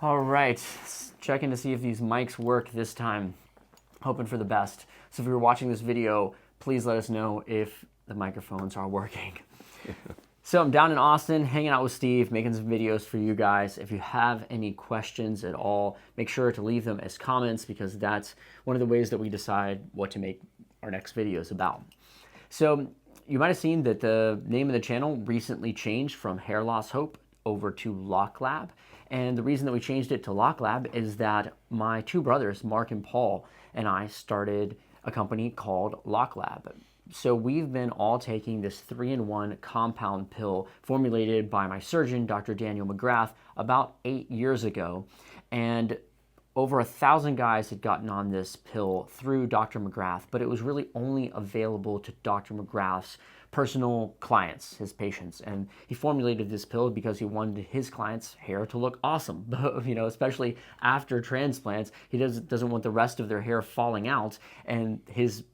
All right, checking to see if these mics work this time. Hoping for the best. So if you're watching this video, please let us know if the microphones are working. So I'm down in Austin, hanging out with Steve, making some videos for you guys. If you have any questions at all, make sure to leave them as comments because that's one of the ways that we decide what to make our next videos about. So you might have seen that the name of the channel recently changed from Hair Loss Hope over to Locklab. And the reason that we changed it to Locklab is that my two brothers, Mark and Paul, and I started a company called Locklab. So we've been all taking this 3-in-1 compound pill formulated by my surgeon, Dr. Daniel McGrath, about 8 years ago. And over 1,000 guys had gotten on this pill through Dr. McGrath, but it was really only available to Dr. McGrath's personal clients, his patients. And he formulated this pill because he wanted his clients' hair to look awesome, especially after transplants. He doesn't want the rest of their hair falling out and his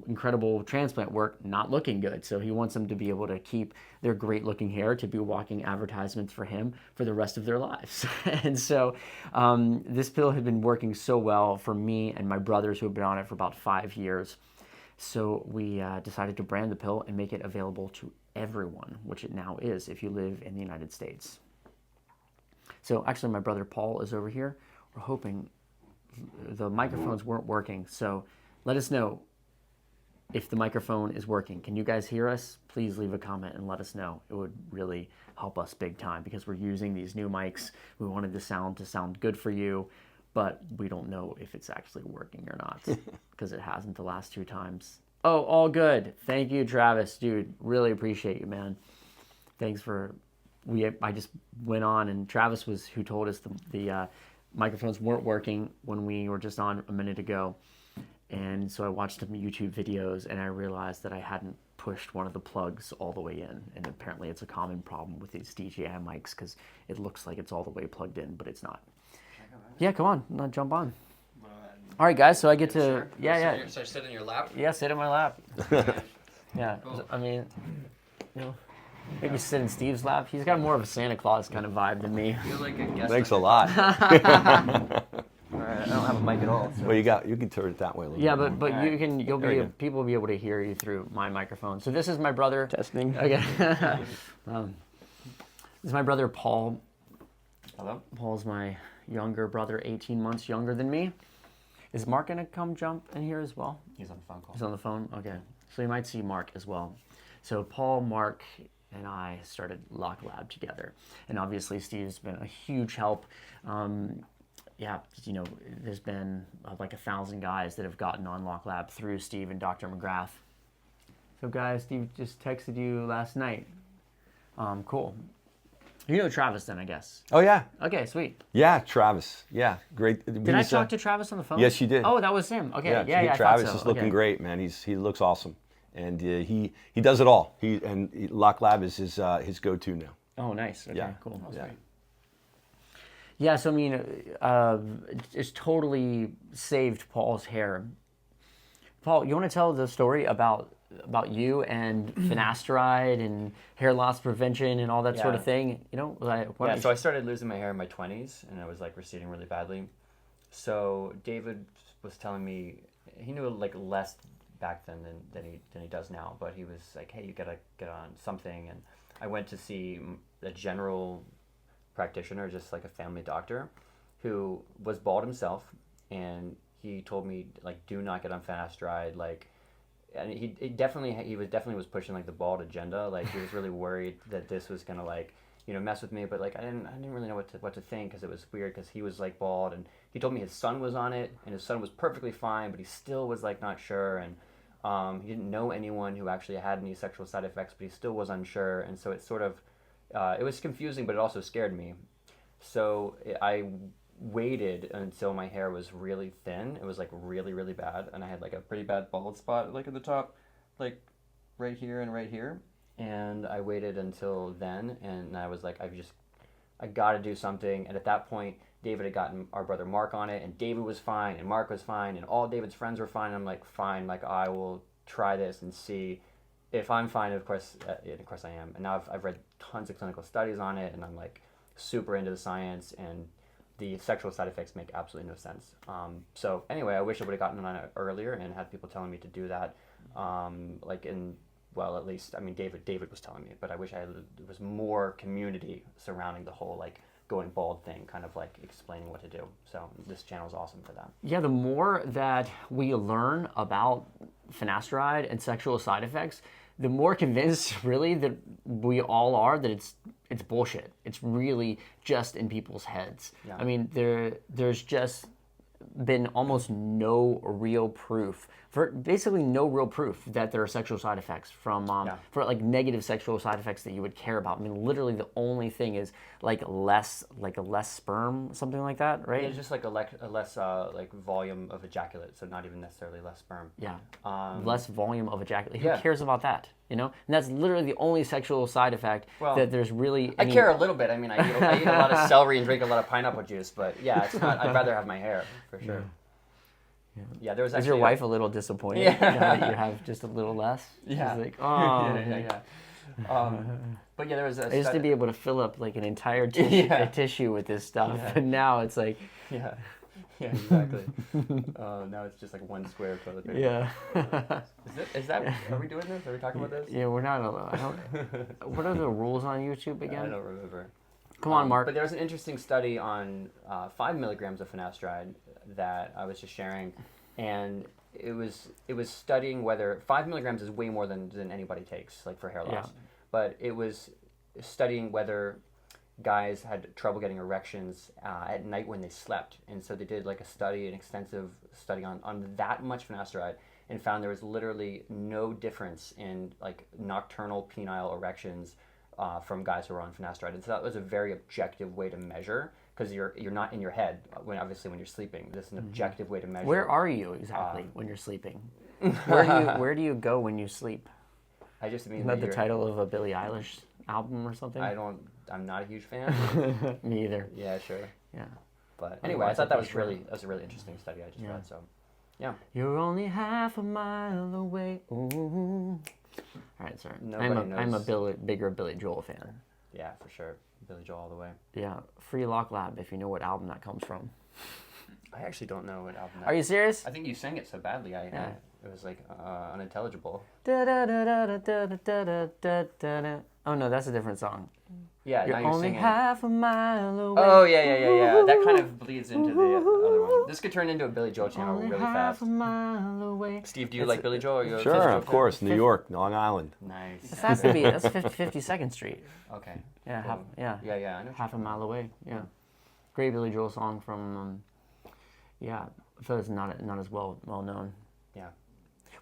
incredible transplant work not looking good. So he wants them to be able to keep their great looking hair, to be walking advertisements for him for the rest of their lives. And so this pill had been working so well for me and my brothers who have been on it for about 5 years. So we decided to brand the pill and make it available to everyone, which it now is if you live in the United States. So actually my brother Paul is over here. We're hoping the microphones weren't working. So let us know if the microphone is working. Can you guys hear us? Please leave a comment and let us know. It would really help us big time because we're using these new mics. We wanted the sound to sound good for you, but we don't know if it's actually working or not because it hasn't the last 2 times. Oh, all good. Thank you, Travis. Dude, really appreciate you, man. Thanks for... I just went on and Travis was who told us the microphones weren't working when we were just on a minute ago. And so I watched some YouTube videos and I realized that I hadn't pushed one of the plugs all the way in. And apparently it's a common problem with these DJI mics because it looks like it's all the way plugged in, but it's not. Yeah, come on. No, jump on. All right, guys. So I get to... Sure. Yeah. So I sit in your lap? Yeah, sit in my lap. Yeah. Cool. I mean, maybe sit in Steve's lap. He's got more of a Santa Claus kind of vibe than me. I feel like a guest. Thanks a lot. I don't have a mic at all. So. Well, you can turn it that way a little Yeah, bit. but Right. people will be able to hear you through my microphone. So this is my brother. Testing. Okay. This is my brother Paul. Hello. Paul's my younger brother, 18 months younger than me. Is Mark gonna come jump in here as well? He's on the phone call. He's on the phone. Okay. So you might see Mark as well. So Paul, Mark, and I started Locklab together, and obviously Steve's been a huge help. There's been like 1,000 guys that have gotten on Locklab through Steve and Dr. McGrath. So guys, Steve just texted you last night. Cool. You know Travis then, I guess. Oh, yeah. Okay, sweet. Yeah, Travis. Yeah, great. Did I talk to Travis on the phone? Yes, you did. Oh, that was him. Okay, yeah, Travis I thought so. is looking Okay. great, man. He looks awesome, and he does it all. Locklab is his go-to now. Oh, nice. Okay, Yeah. cool. Yeah. Yeah, so I mean, it's totally saved Paul's hair. Paul, you want to tell the story about you and finasteride and hair loss prevention and all that sort of thing? So I started losing my hair in my 20s, and I was like receding really badly. So David was telling me he knew like less back then than he does now, but he was like, "Hey, you gotta get on something." And I went to see a general practitioner, just like a family doctor, who was bald himself, and he told me like, do not get on finasteride, like. And he definitely was pushing like the bald agenda. Like he was really worried that this was gonna like mess with me. But like I didn't really know what to think because it was weird because he was like bald and he told me his son was on it and his son was perfectly fine, but he still was like not sure and he didn't know anyone who actually had any sexual side effects, but he still was unsure. And so it sort of it was confusing, but it also scared me. So I waited until my hair was really thin. It was like really, really bad, and I had like a pretty bad bald spot like at the top, like right here and right here. And I waited until then, and I was like, I got to do something. And at that point, David had gotten our brother Mark on it, and David was fine, and Mark was fine, and all David's friends were fine. And I'm like, fine, like I will try this and see if I'm fine. Of course I am. And now I've read tons of clinical studies on it, and I'm like super into the science. And the sexual side effects make absolutely no sense. So anyway, I wish I would have gotten on it earlier and had people telling me to do that. At least, I mean, David was telling me, but I wish there was more community surrounding the whole like going bald thing, kind of like explaining what to do. So this channel is awesome for that. Yeah, the more that we learn about finasteride and sexual side effects, the more convinced really that we all are that it's bullshit. It's really just in people's heads. Yeah. I mean, there's just been almost no real proof, basically no real proof that there are sexual side effects from for like negative sexual side effects that you would care about. I mean, literally the only thing is like a less sperm, something like that, right? It's just like a less like volume of ejaculate, so not even necessarily less sperm. Yeah, less volume of ejaculate. Who Yeah. cares about that? You know, and that's literally the only sexual side effect that there's really. I care a little bit. I mean, I eat a lot of celery and drink a lot of pineapple juice, but yeah, it's not. I'd rather have my hair for sure. Yeah, there was actually. Is your wife a little disappointed that you have just a little less? Yeah. She's like, oh. But yeah, there was a. I used to be able to fill up like an entire tissue with this stuff, and now it's like. Yeah. Yeah, exactly. Now it's just like one square of toilet paper. Yeah. Is that? Are we doing this? Are we talking about this? Yeah, we're not. What are the rules on YouTube again? I don't remember. Come on, Mark. But there was an interesting study on 5 milligrams of finasteride that I was just sharing, and it was studying whether 5 milligrams is way more than anybody takes, like for hair loss. Yeah. But it was studying whether guys had trouble getting erections at night when they slept, and so they did like an extensive study on that much finasteride, and found there was literally no difference in like nocturnal penile erections from guys who were on finasteride. And so that was a very objective way to measure, because you're not in your head when you're sleeping. This is an objective way to measure. Where are you exactly when you're sleeping? Where do you go when you sleep? I just mean Isn't that the title of a Billie Eilish album or something? I'm not a huge fan. Me either. Yeah, sure. Yeah. But anyway, I thought that was a really interesting study I just read. So, yeah. You're only half a mile away. Ooh. All right, sorry. I'm a bigger Billy Joel fan. Yeah, for sure. Billy Joel all the way. Yeah, Free Locklab, if you know what album that comes from. I actually don't know what album that Are you serious? I think you sang it so badly. It was like unintelligible. Oh no, that's a different song. Yeah, You're now you're only singing. half a mile away. Oh yeah. That kind of bleeds into the other one. This could turn into a Billy Joel channel Only really half fast. a mile away. Steve, do you like Billy Joel? Are you a Sure, Billy Joel of fan? course. New York, Long Island. Nice. This has to be. That's 52nd Street. Okay. Yeah, Cool. yeah. Yeah. I know. Half a mile away. Yeah, great Billy Joel song from. I feel it's not as well known. Yeah.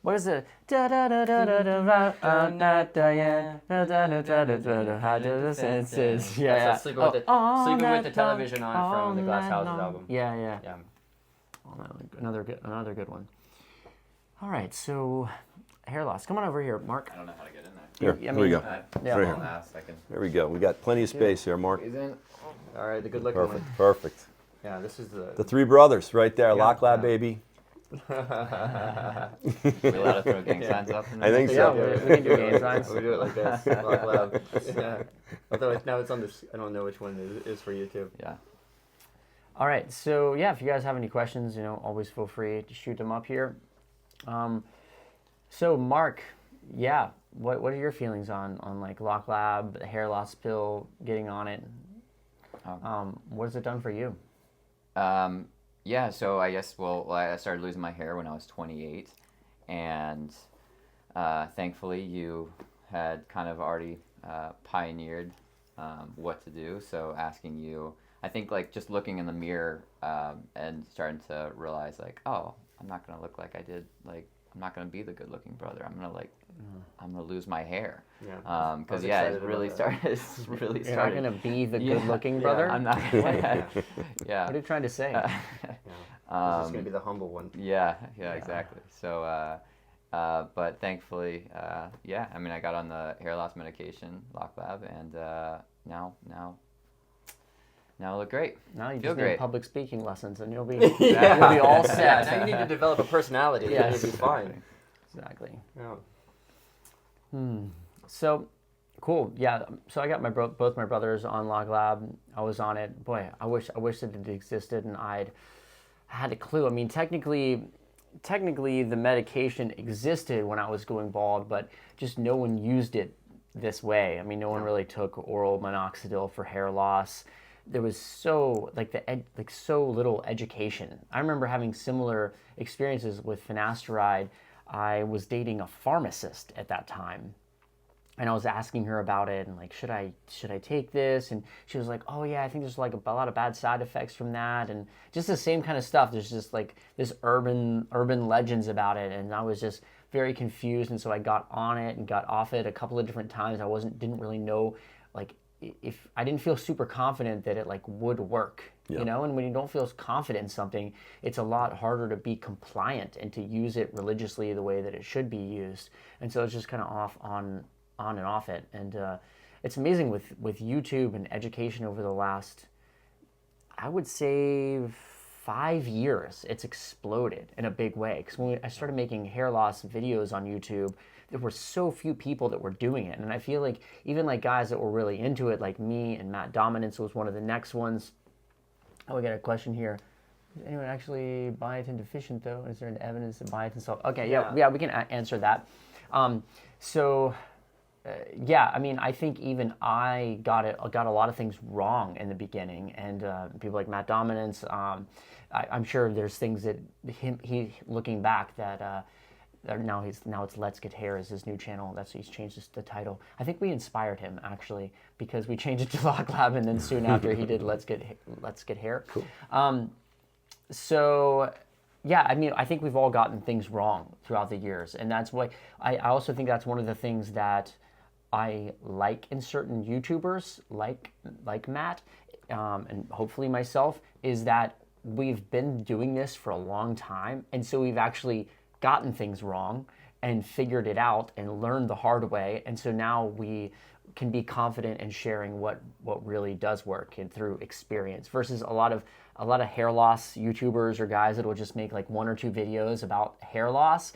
What is it? Da da da da da da da Diane. Da da da da da da. How do the senses? Yeah. That's Sleeping with the Television On from the Glass Houses album. Yeah. Yeah. Another good one. All right, so hair loss. Come on over here, Mark. I don't know how to get in there. Here we go. Yeah. Right I'll here. ask. I can. There we go. We got plenty of space here, Mark. He's in. All right, the good-looking one. Perfect. Yeah, this is The three brothers right there. Yeah. Locklab, baby. We allowed to throw gang signs up? I think Yeah, so. we can do game signs. We do it like this. Locklab. Yeah. Although now it's on this. I don't know which one it is for YouTube. Yeah. All right, so yeah, if you guys have any questions, always feel free to shoot them up here. So Mark, yeah, what are your feelings on like Locklab, the hair loss pill, getting on it? What has it done for you? Yeah, so I guess, I started losing my hair when I was 28, and thankfully you had kind of already pioneered what to do, so asking you, I think like just looking in the mirror and starting to realize like, oh, I'm not going to look like I did, like, I'm not going to be the good-looking brother. I'm going to I'm going to lose my hair. Yeah. Because excited it really about that. started. You're not gonna be the good-looking brother. I'm not. Yeah. What are you trying to say? This is gonna be the humble one. Yeah, exactly. So, but thankfully, I mean, I got on the hair loss medication, Locklab, and now I look great. Now you Feel just need great. public speaking lessons, and you'll be You'll be all set. Yeah, now you need to develop a personality. Yes. You'll be fine. Exactly. Yeah. So, Cool. Yeah. So I got both my brothers on Locklab. I was on it. Boy, I wish that it existed and I'd had a clue. I mean, technically the medication existed when I was going bald, but just no one used it this way. I mean, no one really took oral minoxidil for hair loss. There was so so little education. I remember having similar experiences with finasteride. I was dating a pharmacist at that time, and I was asking her about it and like, should I take this? And she was like, oh yeah, I think there's like a lot of bad side effects from that, and just the same kind of stuff. There's just like this urban legends about it, and I was just very confused. And so I got on it and got off it a couple of different times. Didn't really know, like, if I didn't feel super confident that it like would work. Yeah. You know, and when you don't feel confident in something, it's a lot harder to be compliant and to use it religiously the way that it should be used. And so it's just kind of on and off it. And it's amazing with YouTube and education over the last, I would say, 5 years, it's exploded in a big way. Because when I started making hair loss videos on YouTube, there were so few people that were doing it. And I feel like even like guys that were really into it, like me and Matt Dominance was one of the next ones. Oh, we got a question here. Is anyone actually biotin deficient though? Is there any evidence that biotin salt? Okay, yeah, we can answer that. Yeah, I mean, I think even I got a lot of things wrong in the beginning, and people like Matt Dominance, I'm sure there's things that he looking back that now it's Let's Get Hair is his new channel. He's changed the title. I think we inspired him actually because we changed it to Locklab, and then soon after he did Let's Get Hair. Cool. So. Yeah, I mean, I think we've all gotten things wrong throughout the years, and that's why I also think that's one of the things that I like in certain YouTubers, like Matt, and hopefully myself, is that we've been doing this for a long time, and so we've actually gotten things wrong and figured it out and learned the hard way, and so now we can be confident in sharing what really does work and through experience versus a lot of hair loss YouTubers or guys that will just make like 1 or 2 videos about hair loss.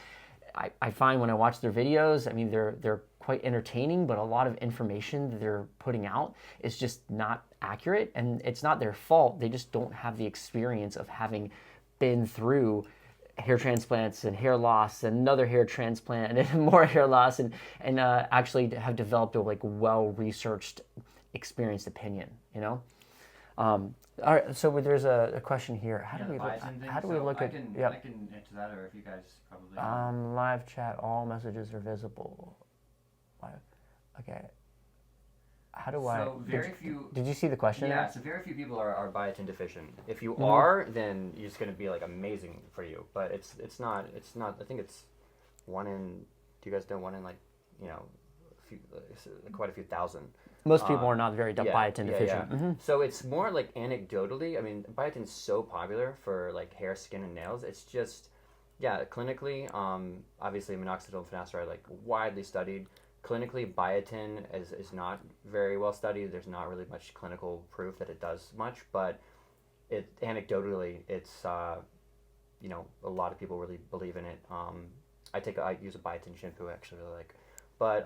I find when I watch their videos, I mean, they're quite entertaining, but a lot of information that they're putting out is just not accurate, and it's not their fault. They just don't have the experience of having been through hair transplants and hair loss and another hair transplant and more hair loss and actually have developed a like well-researched, experienced opinion, you know? All right, so there's a question here. How do we look at? I can answer that, or if you guys probably. Live chat. All messages are visible. Okay. How do I? So very few. Did you see the question? Yeah. So very few people are biotin deficient. If you are, then it's going to be like amazing for you. But it's not. I think it's 1 in. Do you guys know 1 in like quite a few thousand? Most people are not very biotin deficient. Yeah. Mm-hmm. So it's more like anecdotally. I mean, biotin's so popular for like hair, skin, and nails. It's just, clinically, obviously minoxidil and finasteride like widely studied. Clinically, biotin is not very well studied. There's not really much clinical proof that it does much, but anecdotally, it's a lot of people really believe in it. I use a biotin shampoo I actually really like. But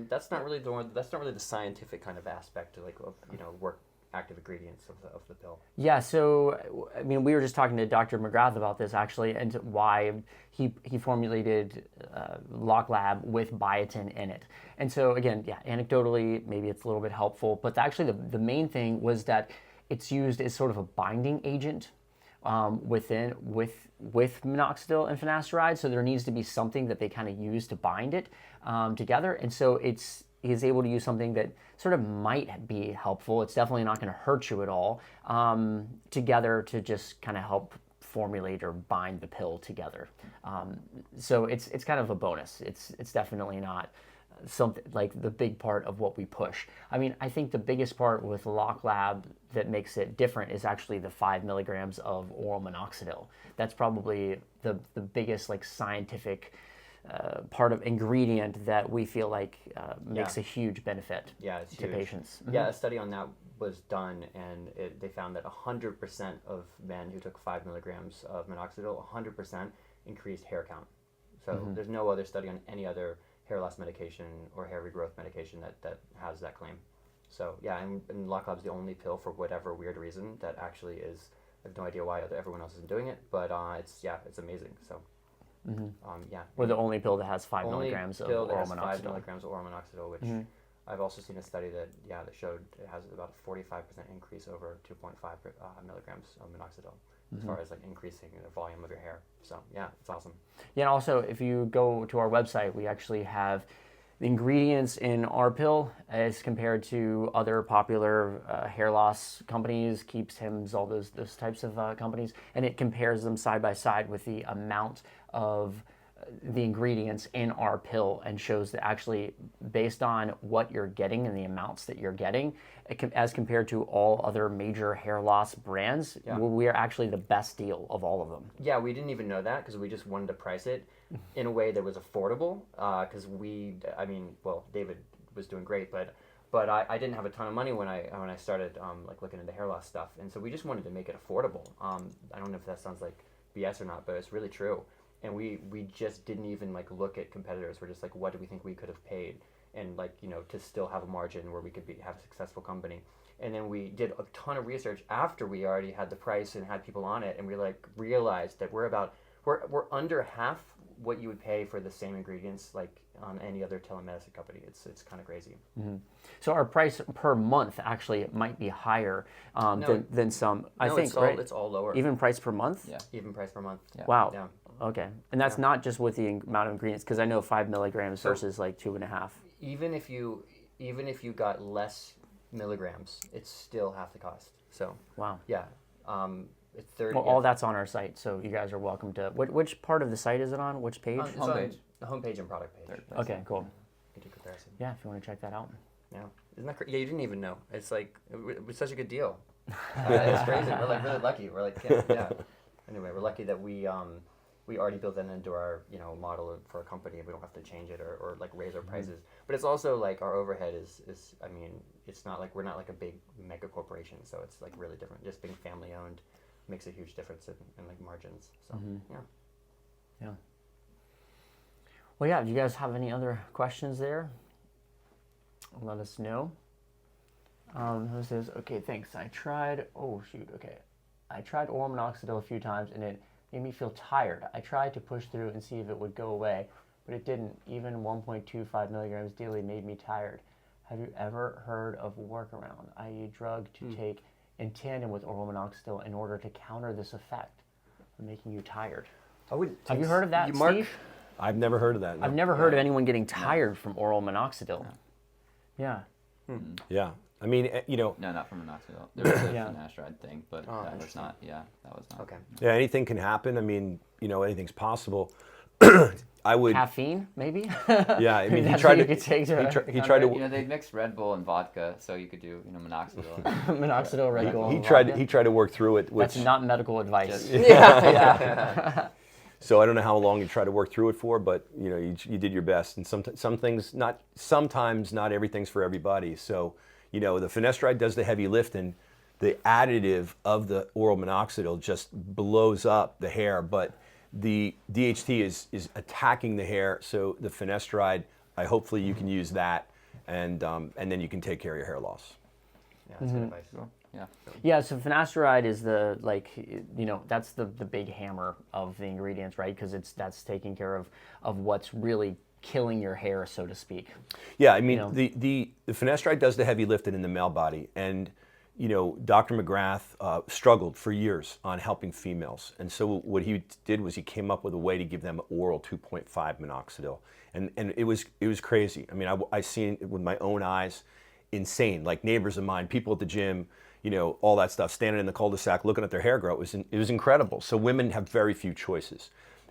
that's not really the scientific kind of aspect of work active ingredients of the pill. Yeah, so I mean, we were just talking to Dr. McGrath about this actually, and why he formulated Locklab with biotin in it. And so again, anecdotally, maybe it's a little bit helpful, but actually the main thing was that it's used as sort of a binding agent with minoxidil and finasteride. So there needs to be something that they kind of use to bind it together, and so he's able to use something that sort of might be helpful. It's definitely not going to hurt you at all, together to just kind of help formulate or bind the pill together. So it's kind of a bonus. It's definitely not something like the big part of what we push. I mean, I think the biggest part with Locklab that makes it different is actually the 5 milligrams of oral minoxidil. That's probably the biggest like scientific part of ingredient that we feel like makes a huge benefit to patients. Mm-hmm. Yeah, a study on that was done, and they found that 100% of men who took 5 milligrams of minoxidil, 100% increased hair count. So there's no other study on any other hair loss medication or hair regrowth medication that has that claim. So yeah, and Locklab's the only pill for whatever weird reason that actually is. I have no idea why everyone else isn't doing it, but it's amazing. So yeah, We're the only pill that has 5 only milligrams of pill that oral has 5 minoxidil. milligrams of oral minoxidil, which I've also seen a study that showed it has about a 45% increase over 2.5 milligrams of minoxidil as far as like increasing the volume of your hair. So yeah, it's awesome. Yeah, and also if you go to our website, we actually have the ingredients in our pill as compared to other popular hair loss companies, Keeps, Hims, all those types of companies, and it compares them side by side with the amount of the ingredients in our pill and shows that actually based on what you're getting and the amounts that you're getting as compared to all other major hair loss brands, we are actually the best deal of all of them. Yeah, we didn't even know that because we just wanted to price it in a way that was affordable because David was doing great, but I didn't have a ton of money when I started like looking into hair loss stuff, and so we just wanted to make it affordable. I don't know if that sounds like BS or not, but it's really true. And we just didn't even like look at competitors. We're just like, what do we think we could have paid, and like to still have a margin where we could have a successful company. And then we did a ton of research after we already had the price and had people on it, and we like realized that we're under half what you would pay for the same ingredients like on any other telemedicine company. It's kind of crazy. So our price per month actually might be higher than some. I think it's all lower. Even price per month. Yeah. Even price per month. Yeah. Wow. Yeah. Okay, and that's not just with the amount of ingredients, because I know 5 milligrams versus like 2.5. Even if you got less milligrams, it's still half the cost. So Wow. yeah, it's 30. Well, all that's on our site, so you guys are welcome to. Which part of the site is it on? Which page? It's Homepage. on the homepage and product page. Okay, cool. You can do comparison. Yeah, if you want to check that out. Yeah, isn't that yeah? You didn't even know. It's like it was such a good deal. It's crazy. We're like really lucky. We're like yeah. Anyway, we're lucky that we already built that into our model for a company. We don't have to change it or like raise our prices. But it's also like our overhead is I mean, it's not like we're not like a big mega corporation, so it's like really different. Just being family owned makes a huge difference in like margins. So Yeah. Well, yeah. Do you guys have any other questions there? Let us know. Who says, okay, thanks. I tried oral minoxidil a few times and it made me feel tired. I tried to push through and see if it would go away, but it didn't. Even 1.25 milligrams daily made me tired. Have you ever heard of workaround, i.e. drug to take in tandem with oral minoxidil in order to counter this effect of making you tired? Have you heard of that, Steve? I've never heard of that. No. I've never heard of anyone getting tired from oral minoxidil. Yeah. Yeah. I mean, No, not from minoxidil. There was a Yeah. finasteride thing, but that was not. Yeah, that was not. okay. yeah, anything can happen. I mean, anything's possible. I would. Caffeine, maybe? Yeah, I mean, he That's tried what to. you could take to He tried to. They mixed Red Bull and vodka, so you could do minoxidil. minoxidil, Red Bull. He and tried. vodka. He tried to work through it. Which, That's not medical advice. Just- Yeah. so I don't know how long you tried to work through it for, but you did your best. And some things not. Sometimes not everything's for everybody. So the finasteride does the heavy lifting. The additive of the oral minoxidil just blows up the hair, but the DHT is attacking the hair. So the finasteride, hopefully you can use that, and then you can take care of your hair loss. Yeah, that's good advice. Yeah. Yeah, so finasteride is that's the big hammer of the ingredients, right? Because that's taking care of what's really killing your hair, so to speak. Yeah, I mean, the finasteride does the heavy lifting in the male body, and Dr. McGrath struggled for years on helping females, and so what he did was he came up with a way to give them oral 2.5 minoxidil, and it was crazy. I mean, I seen it with my own eyes, insane. Like neighbors of mine, people at the gym, all that stuff, standing in the cul-de-sac looking at their hair grow. It was incredible. So women have very few choices.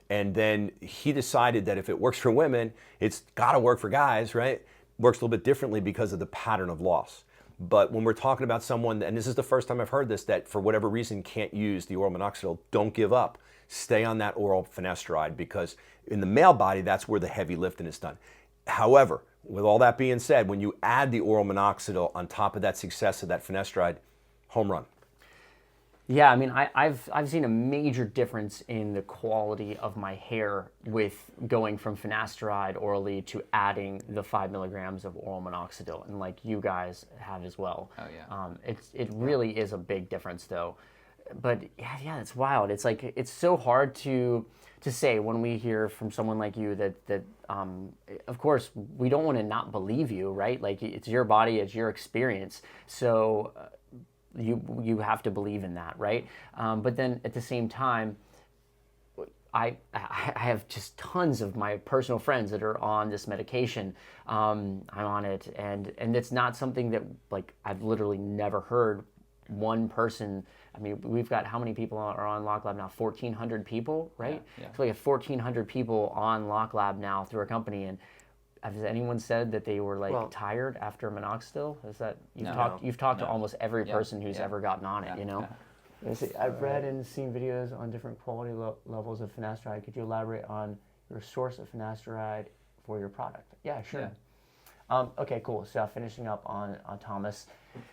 And then he decided that if it works for women, it's got to work for guys, right? Works a little bit differently because of the pattern of loss. But when we're talking about someone, and this is the first time I've heard this, that for whatever reason can't use the oral minoxidil, don't give up. Stay on that oral finasteride, because in the male body, that's where the heavy lifting is done. However, with all that being said, when you add the oral minoxidil on top of that success of that finasteride, home run. Yeah, I mean, I've seen a major difference in the quality of my hair with going from finasteride orally to adding the 5 milligrams of oral minoxidil, and like you guys have as well. Oh, yeah. It really is a big difference though, but yeah, it's wild. It's like it's so hard to say when we hear from someone like you that of course we don't want to not believe you, right? Like it's your body, it's your experience, so. You have to believe in that, right? But then at the same time, I have just tons of my personal friends that are on this medication. I'm on it, and it's not something that like I've literally never heard one person. I mean, we've got how many people are on Locklab now? 1,400 people, right? Yeah. So we have 1,400 people on Locklab now through our company, and has anyone said that they were like tired after minoxidil? Is that you've talked to almost every person who's ever gotten on it, you know? Yeah. I've read and seen videos on different quality levels of finasteride. Could you elaborate on your source of finasteride for your product? Yeah, sure. Yeah. Okay, cool. So finishing up on Thomas.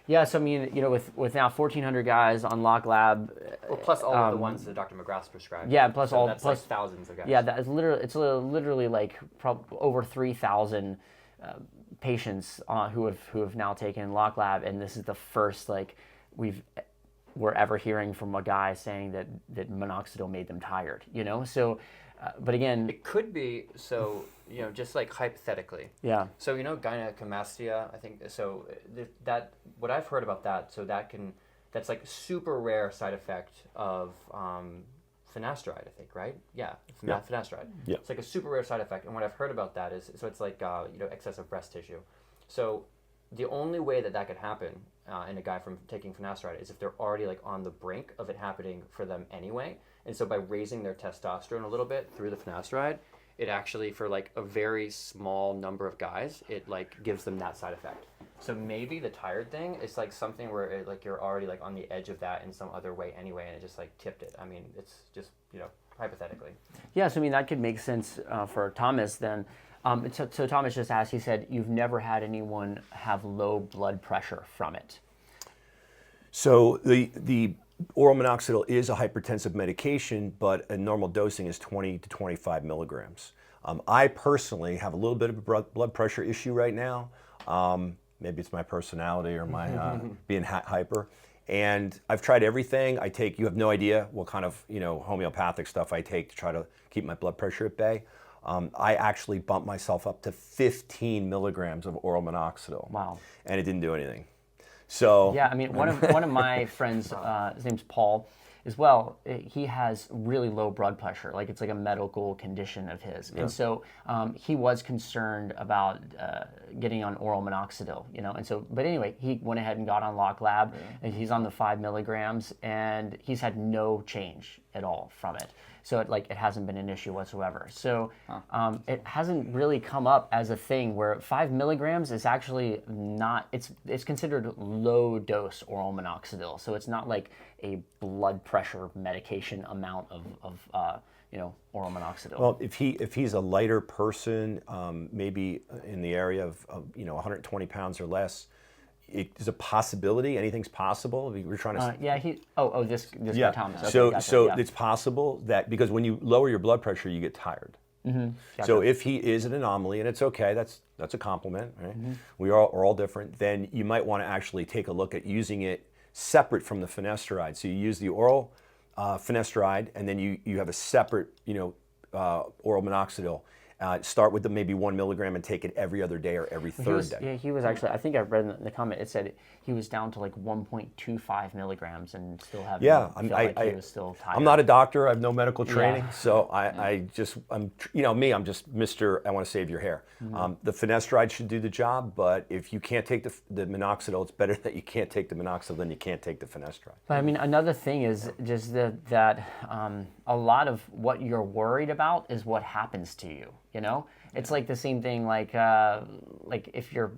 Yeah, so I mean, you know, with now 1,400 guys on Locklab. Well, plus all of the ones that Dr. McGrath's prescribed. Yeah, plus so all that's plus like thousands of guys. Yeah, it's literally like over 3,000 patients who have now taken Locklab, and this is the first like we're ever hearing from a guy saying that minoxidil made them tired. You know, so but again, it could be so. You know, just like hypothetically. Yeah. So you know, gynecomastia. I think so. That what I've heard about that. So that's like a super rare side effect of finasteride. I think, right? Yeah. Finasteride. Yeah. It's like a super rare side effect. And what I've heard about that is so it's like you know, excessive breast tissue. So the only way that could happen in a guy from taking finasteride is if they're already like on the brink of it happening for them anyway. And so by raising their testosterone a little bit through the finasteride, it actually, for like a very small number of guys, it like gives them that side effect. So maybe the tired thing is like something where it, like you're already like on the edge of that in some other way anyway, and it just like tipped it. I mean, it's just, you know, hypothetically. Yeah, so I mean that could make sense for Thomas then. So Thomas just asked, he said, you've never had anyone have low blood pressure from it. So the oral minoxidil is a hypertensive medication, but a normal dosing is 20 to 25 milligrams. I personally have a little bit of a blood pressure issue right now. Maybe it's my personality or my being hyper. And I've tried everything. You have no idea what kind of, you know, homeopathic stuff I take to try to keep my blood pressure at bay. I actually bumped myself up to 15 milligrams of oral minoxidil. Wow. And it didn't do anything. So yeah, I mean, one of my friends, his name's Paul, as well. He has really low blood pressure, like it's like a medical condition of his, and so he was concerned about getting on oral minoxidil, you know, and so. But anyway, he went ahead and got on Locklab, and he's on the 5 milligrams, and he's had no change at all from it. So it hasn't been an issue whatsoever. So it hasn't really come up as a thing where 5 milligrams is actually not, it's considered low dose oral minoxidil. So it's not like a blood pressure medication amount of you know, oral minoxidil. Well, if he's a lighter person, maybe in the area of you know, 120 pounds or less, it's a possibility. Anything's possible. We're trying to. This guy Thomas. Okay, so gotcha, it's possible that because when you lower your blood pressure, you get tired. Mm-hmm. Gotcha. So if he is an anomaly, and it's okay, that's a compliment, right? Mm-hmm. We're all different. Then you might want to actually take a look at using it separate from the finasteride. So you use the oral finasteride, and then you have a separate, you know, oral minoxidil. Start with the maybe 1 milligram and take it every other day or every third day. Yeah, he was actually, I think I read in the comment, it said he was down to like 1.25 milligrams and still having he was still tired. I'm not a doctor, I have no medical training, so I'm you know me, I'm just Mr. I want to save your hair. Mm-hmm. The finasteride should do the job, but if you can't take the minoxidil, it's better that you can't take the minoxidil than you can't take the finasteride. But I mean, another thing is just that a lot of what you're worried about is what happens to you. You know, it's like the same thing. Like if you're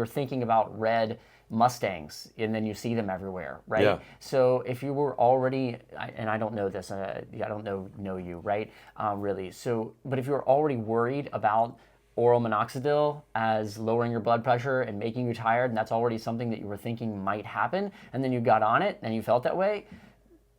thinking about red Mustangs and then you see them everywhere, right? Yeah. So if you were already, and I don't know this, I don't know you, right? Really. So, but if you're already worried about oral minoxidil as lowering your blood pressure and making you tired, and that's already something that you were thinking might happen, and then you got on it and you felt that way,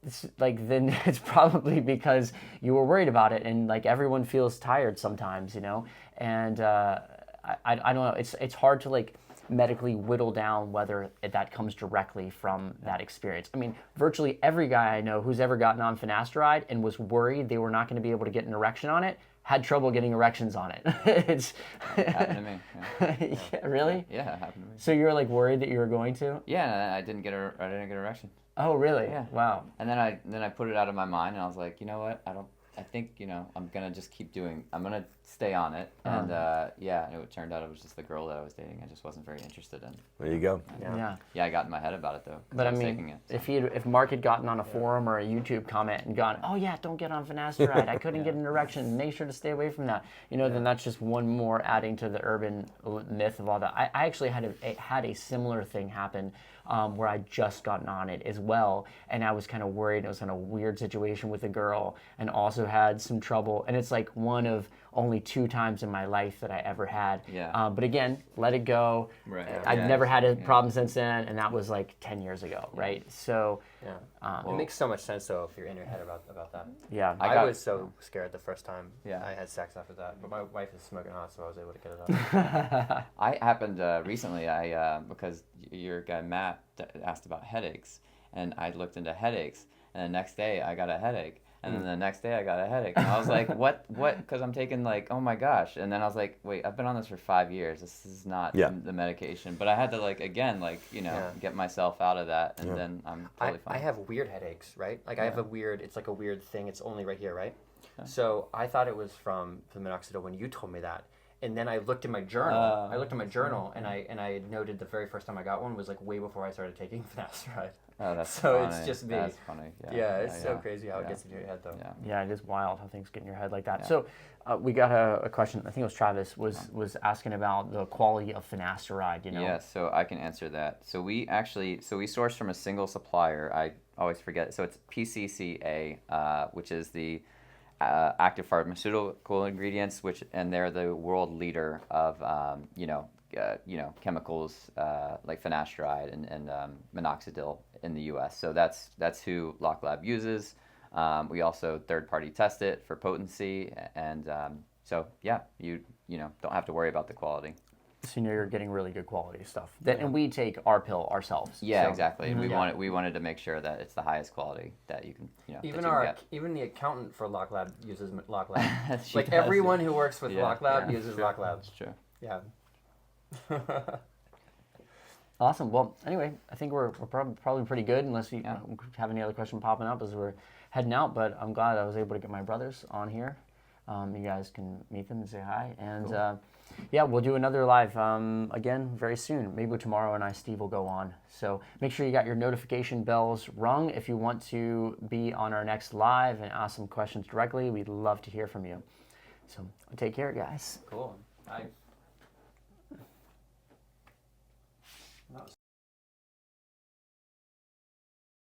then it's probably because you were worried about it, and like everyone feels tired sometimes, you know. And I don't know. It's hard to like medically whittle down whether that comes directly from that experience. I mean, virtually every guy I know who's ever gotten on finasteride and was worried they were not going to be able to get an erection on it had trouble getting erections on it. It's Happened to me. Yeah. yeah, really? Yeah, it happened to me. So you were like worried that you were going to? Yeah, I didn't get an erection. Oh, really? Yeah. Wow. And then I put it out of my mind, and I was like, you know what? I think, I'm gonna just I'm gonna stay on it. And it turned out it was just the girl that I was dating. I just wasn't very interested in. There you go. Yeah. Yeah, I got in my head about it though. 'Cause But I was mean, taking it, so. if Mark had gotten on a forum or a YouTube comment and gone, oh yeah, don't get on finasteride, I couldn't get an erection, make sure to stay away from that, then that's just one more adding to the urban myth of all that. I actually had a similar thing happen where I just gotten on it as well, and I was kind of worried. I was in a weird situation with a girl and also had some trouble, and it's like one of only 2 times in my life that I ever had. Yeah. But again, let it go. Right. I've Yeah. never had a problem since then, and that was like 10 years ago, right? So, It makes so much sense though if you're in your head about that. yeah. I was so scared the first time Yeah. I had sex after that, but my wife is smoking hot, so I was able to get it up. I happened recently. Because your guy Matt asked about headaches, and I looked into headaches, and the next day I got a headache, and then the next day I got a headache, and I was like, what? Because I'm taking like, oh my gosh, and then I was like, wait, I've been on this for 5 years. This is not the medication, but I had to get myself out of that, and then I'm totally fine. I have weird headaches, right? Like I have it's like a weird thing. It's only right here, right? So I thought it was from the minoxidil when you told me that. And then I looked in my journal. And I noted the very first time I got one was like way before I started taking finasteride. Oh, that's so funny. it's just me. That's funny. Yeah, it's so crazy how it gets into your head though. Yeah. Yeah, it is wild how things get in your head like that. Yeah. So we got a question. I think it was Travis was asking about the quality of finasteride. Yeah, so I can answer that. So we source from a single supplier. I always forget. So it's PCCA, which is the active pharmaceutical ingredients, and they're the world leader of chemicals like finasteride and minoxidil in the U.S. So that's who Locklab uses. We also third-party test it for potency, and you don't have to worry about the quality. So you're getting really good quality stuff. And we take our pill ourselves. Yeah, so. exactly. We wanted to make sure that it's the highest quality that you can Even the accountant for Locklab uses Locklab. She like does, everyone who works with Locklab uses True. Locklab. That's true. Yeah. Awesome. Well, anyway, I think we're probably pretty good unless you have any other question popping up as we're heading out. But I'm glad I was able to get my brothers on here. You guys can meet them and say hi. And cool. We'll do another live again very soon. Maybe tomorrow and Steve will go on. So make sure you got your notification bells rung if you want to be on our next live and ask some questions directly. We'd love to hear from you. So take care, guys. Cool. Bye.